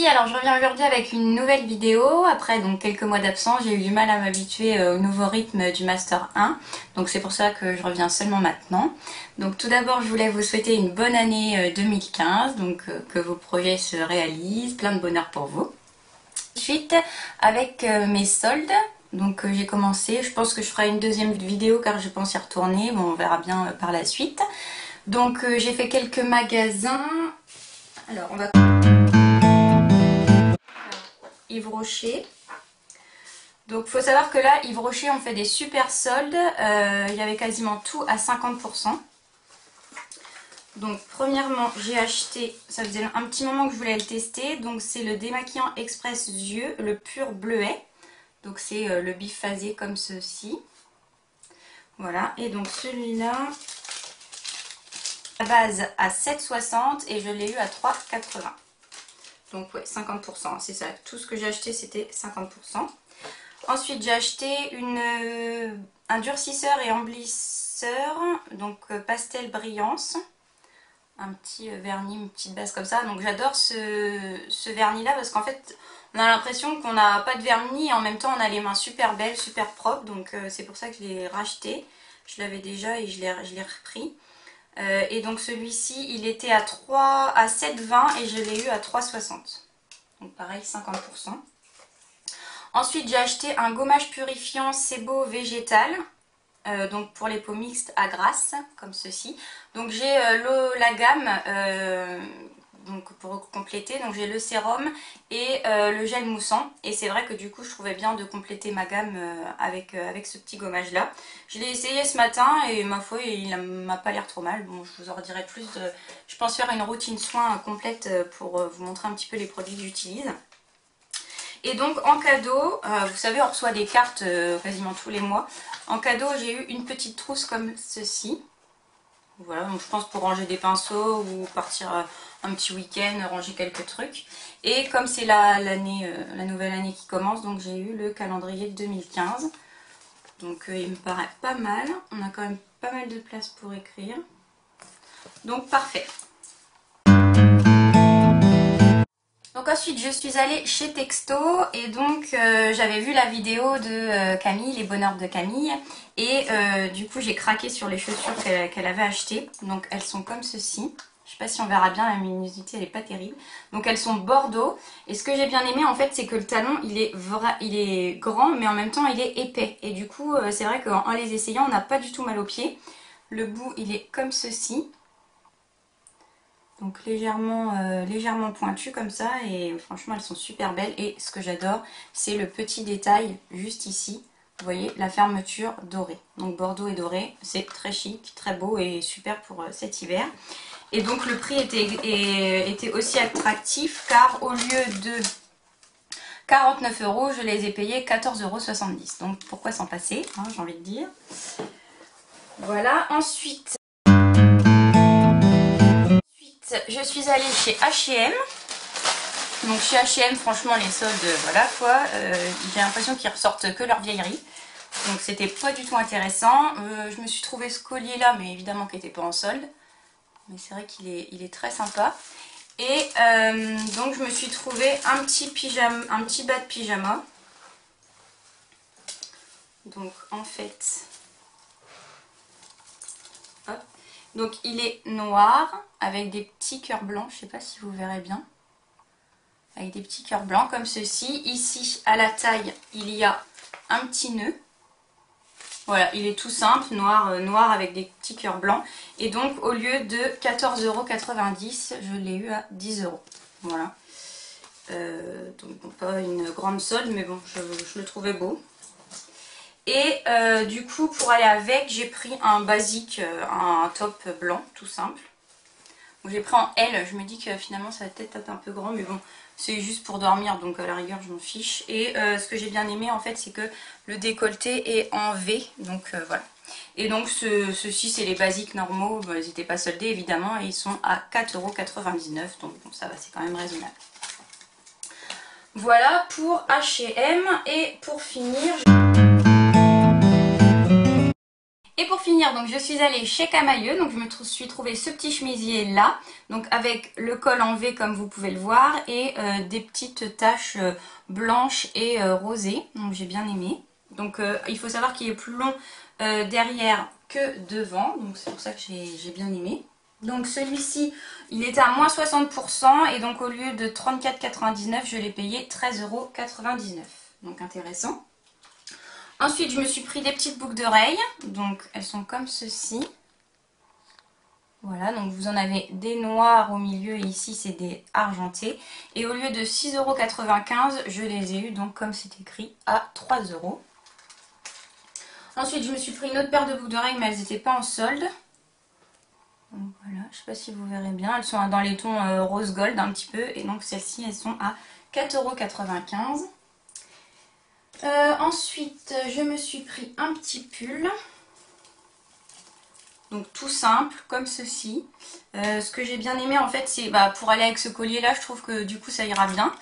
Coucouki, alors je reviens aujourd'hui avec une nouvelle vidéo. Après donc quelques mois d'absence, j'ai eu du mal à m'habituer au nouveau rythme du Master 1. Donc c'est pour ça que je reviens seulement maintenant. Donc tout d'abord je voulais vous souhaiter une bonne année 2015, donc que vos projets se réalisent, plein de bonheur pour vous. Ensuite avec mes soldes, donc j'ai commencé, je pense que je ferai une deuxième vidéo car je pense y retourner, bon on verra bien par la suite. Donc j'ai fait quelques magasins. Alors on va... Yves Rocher. Donc faut savoir que là Yves Rocher on fait des super soldes, il y avait quasiment tout à 50%. Donc premièrement j'ai acheté, ça faisait un petit moment que je voulais le tester, donc c'est le démaquillant express yeux, le pur bleuet. Donc c'est le biphasé comme ceci. Voilà, et donc celui-là, à base à 7,60 et je l'ai eu à 3,80. Donc ouais, 50%, c'est ça. Tout ce que j'ai acheté, c'était 50%. Ensuite, j'ai acheté un durcisseur et emplisseur, donc pastel brillance. Un petit vernis, une petite base comme ça. Donc j'adore ce vernis-là parce qu'en fait, on a l'impression qu'on n'a pas de vernis et en même temps, on a les mains super belles, super propres. Donc c'est pour ça que je l'ai racheté. Je l'avais déjà et je l'ai repris. Et donc celui-ci il était à 7,20 et je l'ai eu à 3,60. Donc pareil 50%. Ensuite j'ai acheté un gommage purifiant Sebo végétal. Donc pour les peaux mixtes à grasse comme ceci. Donc j'ai la gamme donc pour compléter. Donc j'ai le sérum et le gel moussant. Et c'est vrai que du coup je trouvais bien de compléter ma gamme avec ce petit gommage là. Je l'ai essayé ce matin et ma foi il m'a pas l'air trop mal. Bon je vous en redirai plus. Je pense faire une routine soin complète pour vous montrer un petit peu les produits que j'utilise. Et donc en cadeau, vous savez on reçoit des cartes quasiment tous les mois. En cadeau j'ai eu une petite trousse comme ceci. Voilà, donc je pense pour ranger des pinceaux ou partir un petit week-end, ranger quelques trucs. Et comme c'est la nouvelle année qui commence, donc j'ai eu le calendrier de 2015. Donc il me paraît pas mal. On a quand même pas mal de place pour écrire. Donc parfait. Donc ensuite je suis allée chez Texto et donc j'avais vu la vidéo de Camille, les bonheurs de Camille, et du coup j'ai craqué sur les chaussures qu'elle avait achetées. Donc elles sont comme ceci, je sais pas si on verra bien, la luminosité elle est pas terrible. Donc elles sont bordeaux et ce que j'ai bien aimé en fait c'est que le talon il est grand mais en même temps il est épais. Et du coup c'est vrai qu'en les essayant on n'a pas du tout mal aux pieds. Le bout il est comme ceci. Donc légèrement pointu comme ça et franchement elles sont super belles. Et ce que j'adore c'est le petit détail juste ici. Vous voyez la fermeture dorée. Donc bordeaux et doré, c'est très chic, très beau et super pour cet hiver. Et donc le prix était aussi attractif car au lieu de 49 €, je les ai payés 14,70 €. Donc pourquoi s'en passer, hein, j'ai envie de dire. Voilà, ensuite... je suis allée chez H&M. Donc chez H&M franchement les soldes voilà quoi, j'ai l'impression qu'ils ressortent que leur vieillerie. Donc c'était pas du tout intéressant. Je me suis trouvé ce collier là mais évidemment qui n'était pas en solde. Mais c'est vrai qu'il est très sympa. Et donc je me suis trouvé un petit bas de pyjama. Donc en fait... hop. Donc il est noir avec des petits cœurs blancs, je sais pas si vous verrez bien. Avec des petits cœurs blancs comme ceci. Ici à la taille il y a un petit nœud. Voilà, il est tout simple, noir avec des petits cœurs blancs. Et donc au lieu de 14,90 €, je l'ai eu à 10 €. Voilà. Donc bon, pas une grande solde mais bon je le trouvais beau. Et du coup pour aller avec j'ai pris un basique, un top blanc tout simple. J'ai pris en L, je me dis que finalement ça va peut-être être un peu grand mais bon c'est juste pour dormir donc à la rigueur je m'en fiche. Et ce que j'ai bien aimé en fait c'est que le décolleté est en V, donc voilà. Et donc ceux-ci c'est les basiques normaux, bon, ils n'étaient pas soldés évidemment et ils sont à 4,99 € donc bon ça va, c'est quand même raisonnable. Voilà pour H&M. Et pour finir... Et pour finir, donc je suis allée chez Camaïeu, donc je me suis trouvé ce petit chemisier là, donc avec le col en V comme vous pouvez le voir et des petites taches blanches et rosées, donc j'ai bien aimé. Donc il faut savoir qu'il est plus long derrière que devant, donc c'est pour ça que j'ai bien aimé. Donc celui-ci, il était à moins 60% et donc au lieu de 34,99 je l'ai payé 13,99 €, donc intéressant. Ensuite, je me suis pris des petites boucles d'oreilles. Donc, elles sont comme ceci. Voilà, donc vous en avez des noirs au milieu et ici, c'est des argentés. Et au lieu de 6,95 €, je les ai eu donc comme c'est écrit à 3 €. Ensuite, je me suis pris une autre paire de boucles d'oreilles, mais elles n'étaient pas en solde. Donc voilà, je ne sais pas si vous verrez bien. Elles sont dans les tons rose gold un petit peu. Et donc, celles-ci, elles sont à 4,95 €. Ensuite, je me suis pris un petit pull, donc tout simple, comme ceci. Ce que j'ai bien aimé en fait, c'est pour aller avec ce collier là, je trouve que du coup ça ira bien.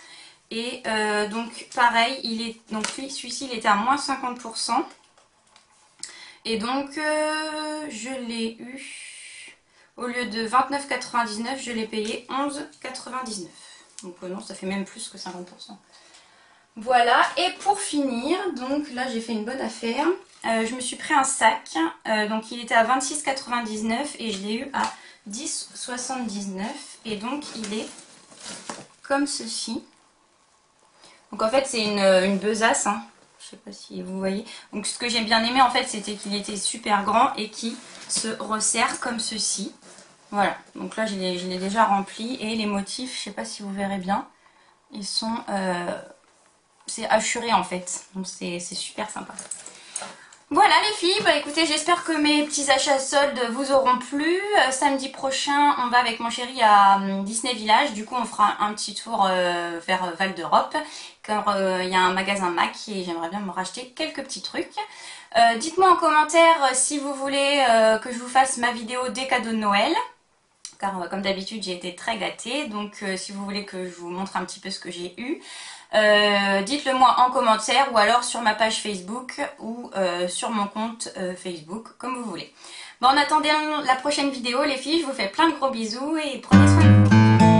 Et donc pareil, celui-ci il était à moins 50%. Et donc je l'ai eu, au lieu de 29,99 €, je l'ai payé 11,99 €. Donc non, ça fait même plus que 50%. Voilà, et pour finir, donc là j'ai fait une bonne affaire, je me suis pris un sac, donc il était à 26,99 € et je l'ai eu à 10,79 € et donc il est comme ceci. Donc en fait c'est une besace, hein. Je sais pas si vous voyez. Donc ce que j'ai bien aimé en fait c'était qu'il était super grand et qui se resserre comme ceci. Voilà, donc là je l'ai déjà rempli et les motifs, je sais pas si vous verrez bien, ils sont... c'est hachuré en fait, donc c'est super sympa. Voilà les filles, écoutez, j'espère que mes petits achats soldes vous auront plu. Samedi prochain, on va avec mon chéri à Disney Village. Du coup, on fera un petit tour vers Val d'Europe, car il y a un magasin Mac et j'aimerais bien me racheter quelques petits trucs. Dites-moi en commentaire si vous voulez que je vous fasse ma vidéo des cadeaux de Noël. Car comme d'habitude, j'ai été très gâtée. Donc si vous voulez que je vous montre un petit peu ce que j'ai eu, dites-le moi en commentaire ou alors sur ma page Facebook ou sur mon compte Facebook, comme vous voulez. Bon, en attendant la prochaine vidéo les filles, je vous fais plein de gros bisous et prenez soin de vous.